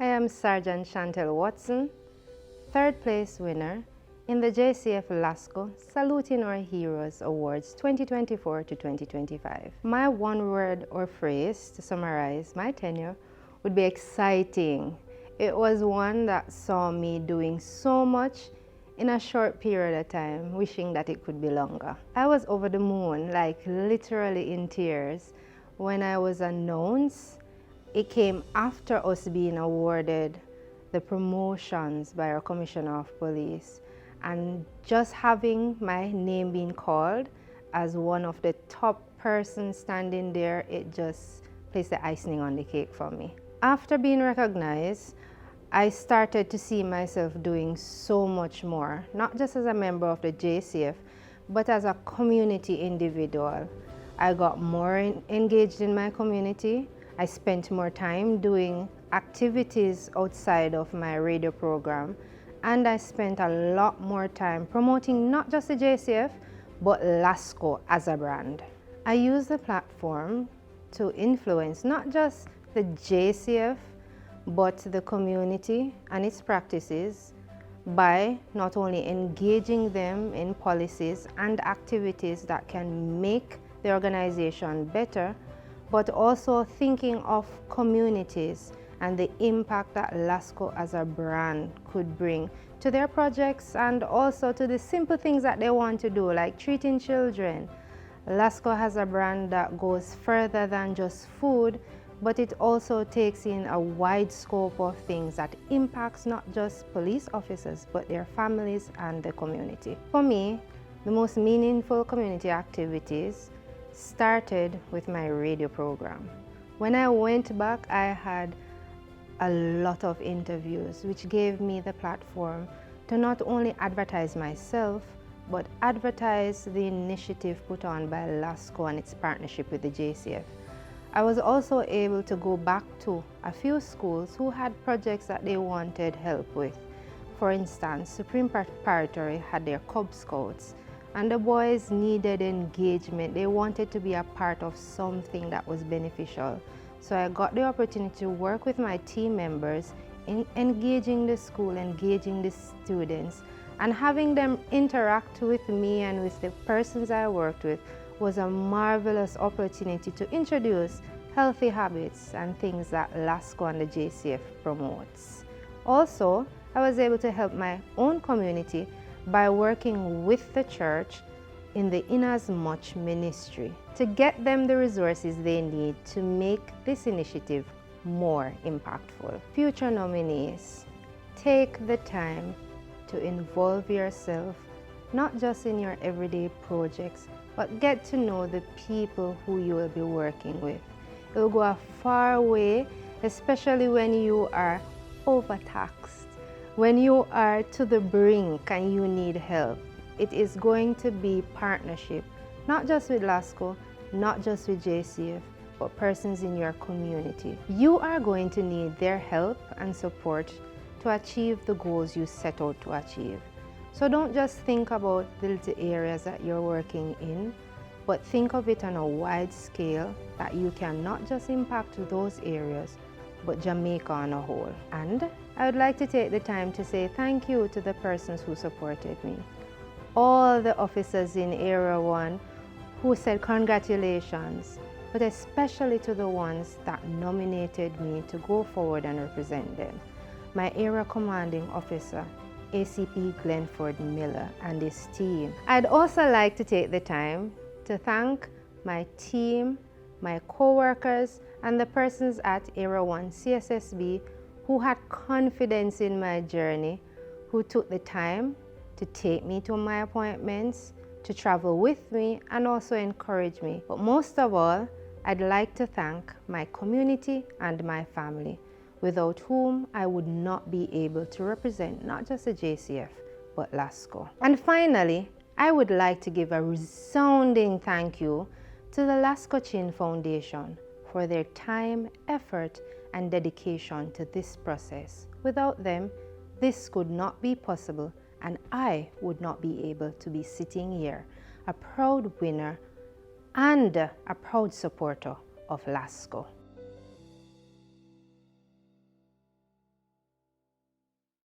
I am Sergeant Shantel Watson, third place winner in the JCF Lasco Saluting Our Heroes Awards 2024 to 2025. My one word or phrase to summarize my tenure would be exciting. It was one that saw me doing so much in a short period of time, wishing that it could be longer. I was over the moon, like literally in tears, when I was announced. It came after us being awarded the promotions by our Commissioner of Police, and just having my name being called as one of the top persons standing there, it just placed the icing on the cake for me. After being recognized, I started to see myself doing so much more, not just as a member of the JCF, but as a community individual. I got more engaged in my community. I spent more time doing activities outside of my radio program, and I spent a lot more time promoting not just the JCF, but Lasco as a brand. I use the platform to influence not just the JCF, but the community and its practices by not only engaging them in policies and activities that can make the organization better, but also thinking of communities and the impact that Lasco as a brand could bring to their projects and also to the simple things that they want to do, like treating children. Lasco has a brand that goes further than just food, but it also takes in a wide scope of things that impacts not just police officers, but their families and the community. For me, the most meaningful community activities started with my radio program. When I went back, I had a lot of interviews, which gave me the platform to not only advertise myself, but advertise the initiative put on by Lasco and its partnership with the JCF. I was also able to go back to a few schools who had projects that they wanted help with. For instance, Supreme Preparatory had their Cub Scouts, and the boys needed engagement. They wanted to be a part of something that was beneficial. So I got the opportunity to work with my team members in engaging the school, engaging the students, and having them interact with me and with the persons I worked with was a marvelous opportunity to introduce healthy habits and things that Lasco and the JCF promotes. Also, I was able to help my own community by working with the church in the Inasmuch ministry to get them the resources they need to make this initiative more impactful. Future nominees, take the time to involve yourself not just in your everyday projects, but get to know the people who you will be working with. It will go a far way, especially when you are overtaxed, when you are to the brink and you need help. It is going to be partnership, not just with Lasco, not just with JCF, but persons in your community. You are going to need their help and support to achieve the goals you set out to achieve. So don't just think about the little areas that you're working in, but think of it on a wide scale that you can not just impact those areas, but Jamaica on a whole. And I would like to take the time to say thank you to the persons who supported me. All the officers in Area 1 who said congratulations, but especially to the ones that nominated me to go forward and represent them. My Area Commanding Officer, ACP Glenford Miller, and his team. I'd also like to take the time to thank my team, my co-workers, and the persons at Area 1 CSSB who had confidence in my journey, who took the time to take me to my appointments, to travel with me, and also encourage me. But most of all, I'd like to thank my community and my family, without whom I would not be able to represent not just the JCF, but Lasco. And finally, I would like to give a resounding thank you to the Lasco Chin Foundation for their time, effort, and dedication to this process. Without them, this could not be possible, and I would not be able to be sitting here, a proud winner and a proud supporter of Lasco.